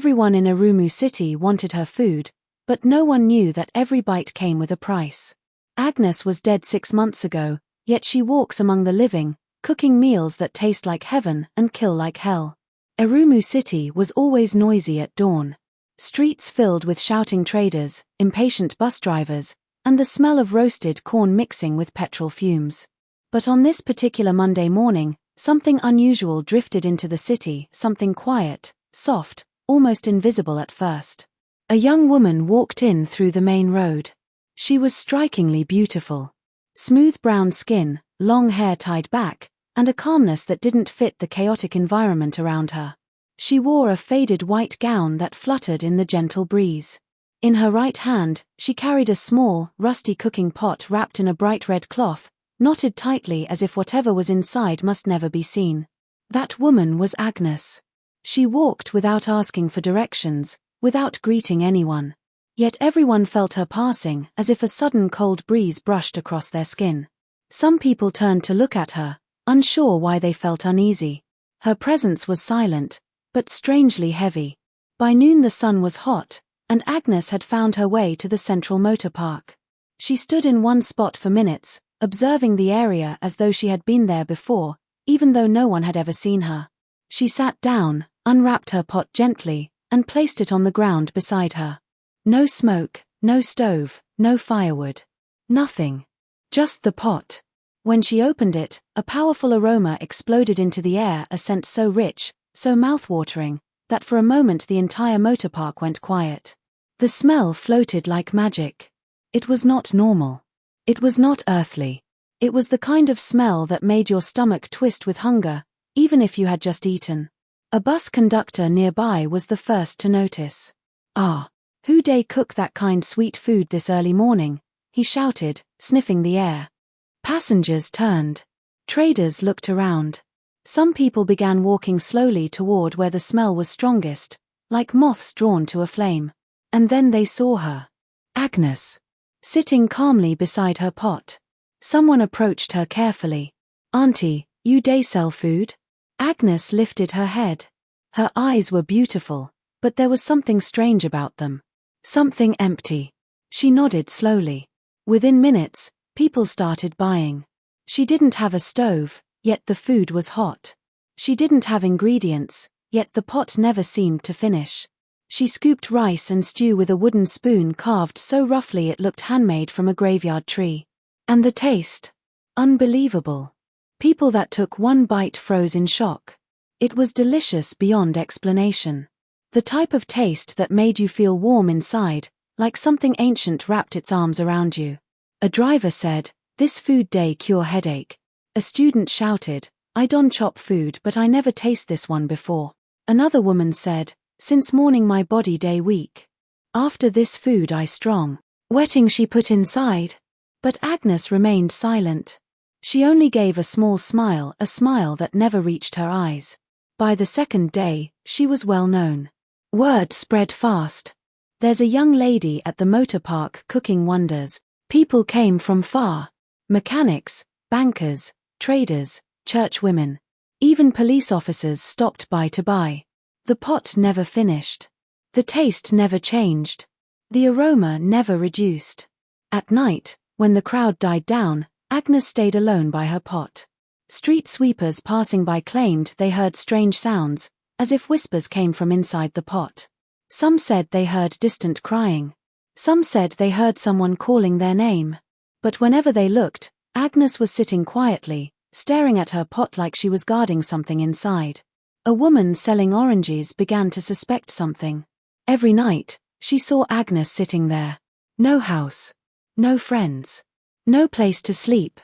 Everyone in Erumu City wanted her food, but no one knew that every bite came with a price. Agnes was dead 6 months ago, yet she walks among the living, cooking meals that taste like heaven and kill like hell. Erumu City was always noisy at dawn. Streets filled with shouting traders, impatient bus drivers, and the smell of roasted corn mixing with petrol fumes. But on this particular Monday morning, something unusual drifted into the city, something quiet, soft, almost invisible at first. A young woman walked in through the main road. She was strikingly beautiful. Smooth brown skin, long hair tied back, and a calmness that didn't fit the chaotic environment around her. She wore a faded white gown that fluttered in the gentle breeze. In her right hand, she carried a small, rusty cooking pot wrapped in a bright red cloth, knotted tightly as if whatever was inside must never be seen. That woman was Agnes. She walked without asking for directions, without greeting anyone. Yet everyone felt her passing as if a sudden cold breeze brushed across their skin. Some people turned to look at her, unsure why they felt uneasy. Her presence was silent, but strangely heavy. By noon the sun was hot, and Agnes had found her way to the central motor park. She stood in one spot for minutes, observing the area as though she had been there before, even though no one had ever seen her. She sat down, unwrapped her pot gently, and placed it on the ground beside her. No smoke, no stove, no firewood. Nothing. Just the pot. When she opened it, a powerful aroma exploded into the air, a scent so rich, so mouth-watering, that for a moment the entire motor park went quiet. The smell floated like magic. It was not normal. It was not earthly. It was the kind of smell that made your stomach twist with hunger, even if you had just eaten. A bus conductor nearby was the first to notice. "Ah, who day cook that kind sweet food this early morning?" he shouted, sniffing the air. Passengers turned. Traders looked around. Some people began walking slowly toward where the smell was strongest, like moths drawn to a flame. And then they saw her. Agnes. Sitting calmly beside her pot. Someone approached her carefully. "Auntie, you day sell food?" Agnes lifted her head. Her eyes were beautiful, but there was something strange about them. Something empty. She nodded slowly. Within minutes, people started buying. She didn't have a stove, yet the food was hot. She didn't have ingredients, yet the pot never seemed to finish. She scooped rice and stew with a wooden spoon carved so roughly it looked handmade from a graveyard tree. And the taste? Unbelievable. People that took one bite froze in shock. It was delicious beyond explanation. The type of taste that made you feel warm inside, like something ancient wrapped its arms around you. A driver said, "This food day cure headache." A student shouted, "I don't chop food but I never taste this one before." Another woman said, "Since morning my body day weak. After this food I strong." Wetting she put inside. But Agnes remained silent. She only gave a small smile, a smile that never reached her eyes. By the second day, she was well known. Word spread fast. "There's a young lady at the motor park cooking wonders." People came from far. Mechanics, bankers, traders, church women. Even police officers stopped by to buy. The pot never finished. The taste never changed. The aroma never reduced. At night, when the crowd died down, Agnes stayed alone by her pot. Street sweepers passing by claimed they heard strange sounds, as if whispers came from inside the pot. Some said they heard distant crying. Some said they heard someone calling their name. But whenever they looked, Agnes was sitting quietly, staring at her pot like she was guarding something inside. A woman selling oranges began to suspect something. Every night, she saw Agnes sitting there. No house. No friends. No place to sleep.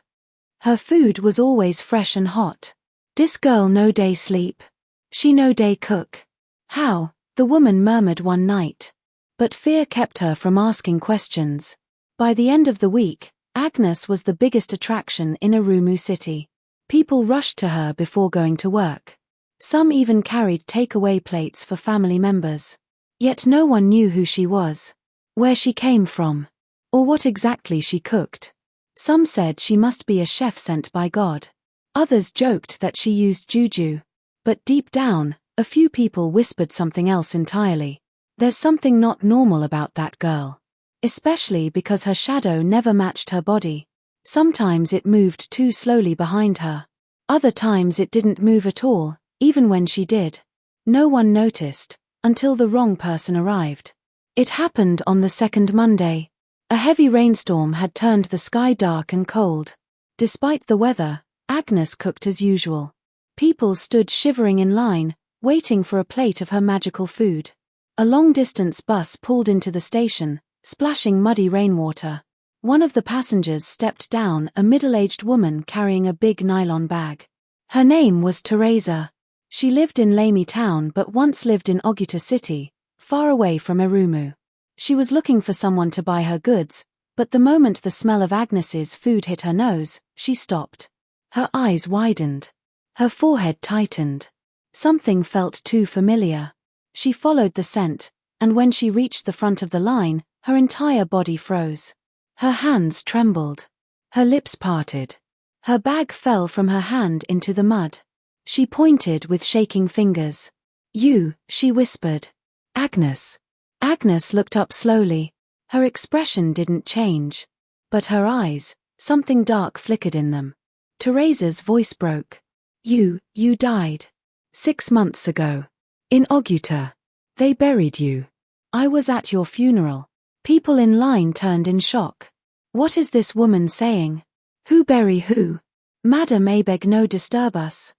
Her food was always fresh and hot. "This girl no day sleep. She no day cook." "How?" the woman murmured one night. But fear kept her from asking questions. By the end of the week, Agnes was the biggest attraction in Erumu City. People rushed to her before going to work. Some even carried takeaway plates for family members. Yet no one knew who she was, where she came from, or what exactly she cooked. Some said she must be a chef sent by God. Others joked that she used juju. But deep down, A few people whispered something else entirely. There's something not normal about that girl. Especially because her shadow never matched her body. Sometimes it moved too slowly behind her. Other times it didn't move at all, even when she did. No one noticed, until the wrong person arrived. It happened on the second Monday. A heavy rainstorm had turned the sky dark and cold. Despite the weather, Agnes cooked as usual. People stood shivering in line, waiting for a plate of her magical food. A long-distance bus pulled into the station, splashing muddy rainwater. One of the passengers stepped down, a middle-aged woman carrying a big nylon bag. Her name was Teresa. She lived in Lamy Town but once lived in Erumu City, far away from Erumu. She was looking for someone to buy her goods, but the moment the smell of Agnes's food hit her nose, she stopped. Her eyes widened. Her forehead tightened. Something felt too familiar. She followed the scent, and when she reached the front of the line, her entire body froze. Her hands trembled. Her lips parted. Her bag fell from her hand into the mud. She pointed with shaking fingers. "You," she whispered. "Agnes." Agnes looked up slowly. Her expression didn't change. But her eyes, something dark flickered in them. Teresa's voice broke. You died. 6 months ago. In Oguta. They buried you. I was at your funeral." People in line turned in shock. "What is this woman saying? Who bury who? Madam, I beg no disturb us.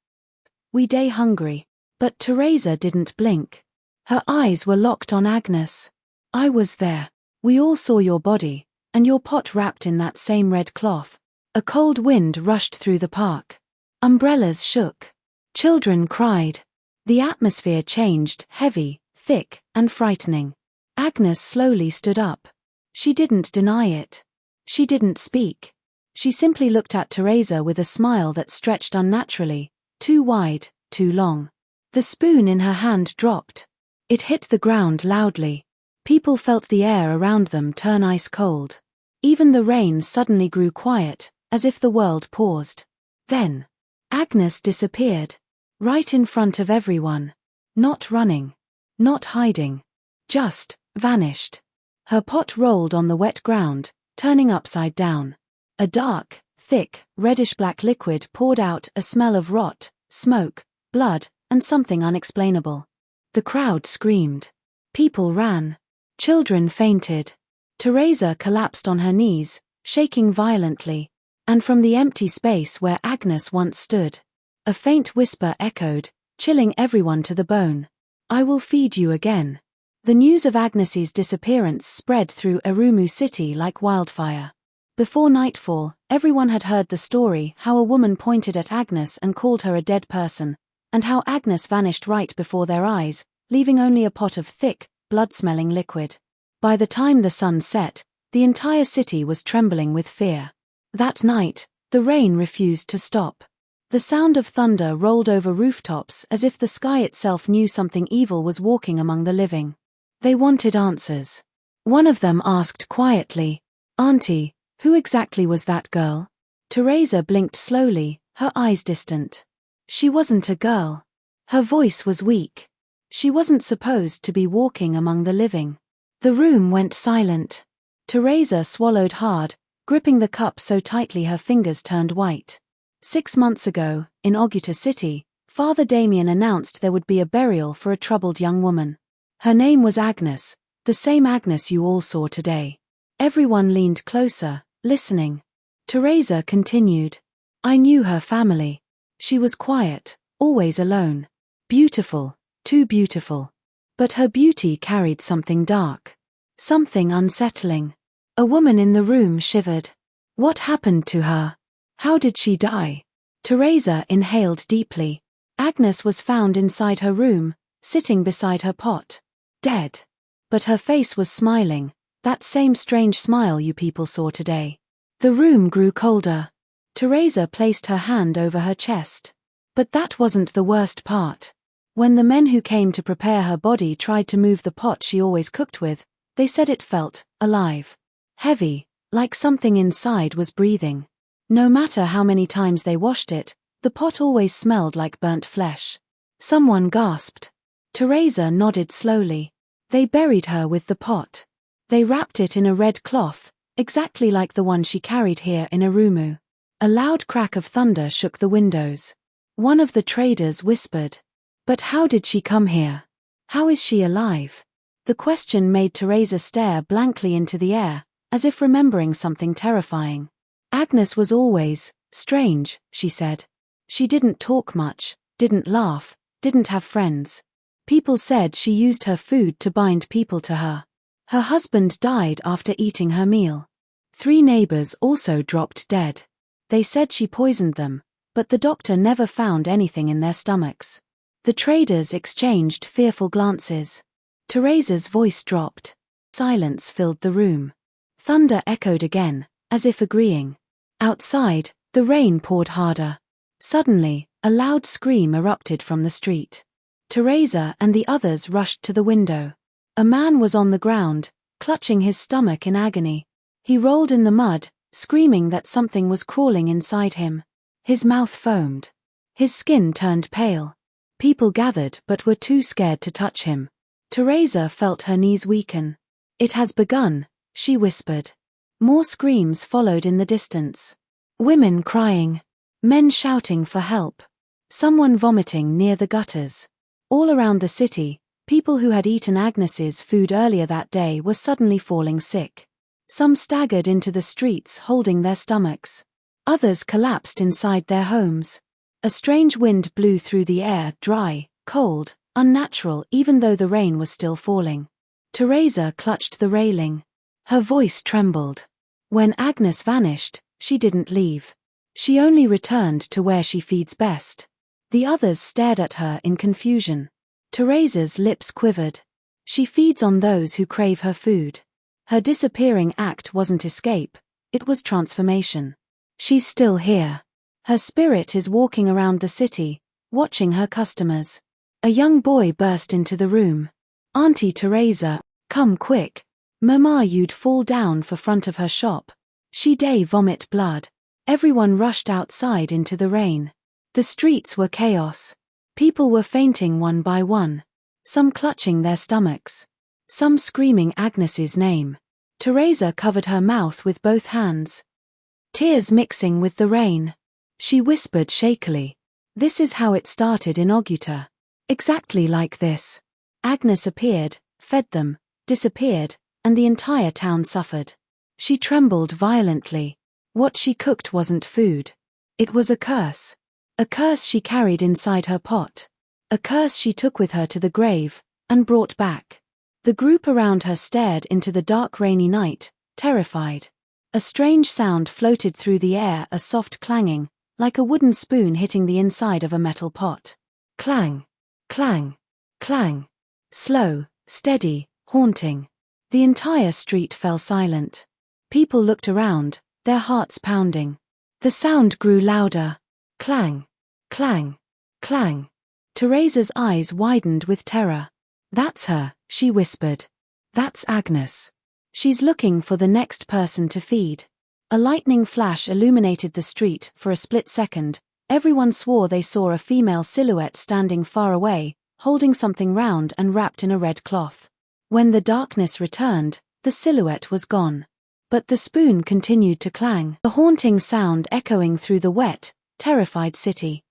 We day hungry." But Teresa didn't blink. Her eyes were locked on Agnes. "I was there. We all saw your body, and your pot wrapped in that same red cloth." A cold wind rushed through the park. Umbrellas shook. Children cried. The atmosphere changed, heavy, thick, and frightening. Agnes slowly stood up. She didn't deny it. She didn't speak. She simply looked at Teresa with a smile that stretched unnaturally, too wide, too long. The spoon in her hand dropped. It hit the ground loudly. People felt the air around them turn ice cold. Even the rain suddenly grew quiet, as if the world paused. Then, Agnes disappeared. Right in front of everyone. Not running. Not hiding. Just vanished. Her pot rolled on the wet ground, turning upside down. A dark, thick, reddish-black liquid poured out, a smell of rot, smoke, blood, and something unexplainable. The crowd screamed. People ran. Children fainted. Teresa collapsed on her knees, shaking violently, and from the empty space where Agnes once stood, a faint whisper echoed, chilling everyone to the bone. "I will feed you again." The news of Agnes's disappearance spread through Erumu City like wildfire. Before nightfall, everyone had heard the story, how a woman pointed at Agnes and called her a dead person, and how Agnes vanished right before their eyes, leaving only a pot of thick, blood-smelling liquid. By the time the sun set, the entire city was trembling with fear. That night, the rain refused to stop. The sound of thunder rolled over rooftops as if the sky itself knew something evil was walking among the living. They wanted answers. One of them asked quietly, "Auntie, who exactly was that girl?" Teresa blinked slowly, her eyes distant. She wasn't a girl. Her voice was weak. She wasn't supposed to be walking among the living. The room went silent. Teresa swallowed hard, gripping the cup so tightly her fingers turned white. 6 months ago, in Oguta City, Father Damien announced there would be a burial for a troubled young woman. Her name was Agnes, the same Agnes you all saw today. Everyone leaned closer, listening. Teresa continued. "I knew her family. She was quiet, always alone. Beautiful, too beautiful. But her beauty carried something dark. Something unsettling." A woman in the room shivered. "What happened to her? How did she die?" Teresa inhaled deeply. Agnes was found inside her room, sitting beside her pot. Dead. But her face was smiling, that same strange smile you people saw today. The room grew colder. Teresa placed her hand over her chest. But that wasn't the worst part. When the men who came to prepare her body tried to move the pot she always cooked with, they said it felt alive. Heavy, like something inside was breathing. No matter how many times they washed it, the pot always smelled like burnt flesh. Someone gasped. Teresa nodded slowly. They buried her with the pot. They wrapped it in a red cloth, exactly like the one she carried here in Erumu. A loud crack of thunder shook the windows. One of the traders whispered, "But how did she come here? How is she alive?" The question made Teresa stare blankly into the air, as if remembering something terrifying. Agnes was always strange, she said. She didn't talk much, didn't laugh, didn't have friends. People said she used her food to bind people to her. Her husband died after eating her meal. 3 neighbors also dropped dead. They said she poisoned them, but the doctor never found anything in their stomachs. The traders exchanged fearful glances. Teresa's voice dropped. Silence filled the room. Thunder echoed again, as if agreeing. Outside, the rain poured harder. Suddenly, a loud scream erupted from the street. Teresa and the others rushed to the window. A man was on the ground, clutching his stomach in agony. He rolled in the mud, screaming that something was crawling inside him. His mouth foamed. His skin turned pale. People gathered but were too scared to touch him. Teresa felt her knees weaken. "It has begun," she whispered. More screams followed in the distance. Women crying. Men shouting for help. Someone vomiting near the gutters. All around the city, people who had eaten Agnes's food earlier that day were suddenly falling sick. Some staggered into the streets holding their stomachs. Others collapsed inside their homes. A strange wind blew through the air, dry, cold, unnatural even though the rain was still falling. Teresa clutched the railing. Her voice trembled. When Agnes vanished, she didn't leave. She only returned to where she feeds best. The others stared at her in confusion. Teresa's lips quivered. She feeds on those who crave her food. Her disappearing act wasn't escape, it was transformation. She's still here. Her spirit is walking around the city, watching her customers. A young boy burst into the room. "Auntie Teresa, come quick. Mama, you'd fall down for front of her shop. She day vomit blood." Everyone rushed outside into the rain. The streets were chaos. People were fainting one by one. Some clutching their stomachs. Some screaming Agnes's name. Teresa covered her mouth with both hands. Tears mixing with the rain. She whispered shakily, "This is how it started in Oguta. Exactly like this." Agnes appeared, fed them, disappeared, and the entire town suffered. She trembled violently. What she cooked wasn't food. It was a curse. A curse she carried inside her pot. A curse she took with her to the grave, and brought back. The group around her stared into the dark rainy night, terrified. A strange sound floated through the air, a soft clanging, like a wooden spoon hitting the inside of a metal pot. Clang, clang, clang. Slow, steady, haunting. The entire street fell silent. People looked around, their hearts pounding. The sound grew louder. Clang, clang, clang. Teresa's eyes widened with terror. "That's her," she whispered. "That's Agnes. She's looking for the next person to feed." A lightning flash illuminated the street. For a split second, everyone swore they saw a female silhouette standing far away, holding something round and wrapped in a red cloth. When the darkness returned, the silhouette was gone. But the spoon continued to clang, the haunting sound echoing through the wet, terrified city.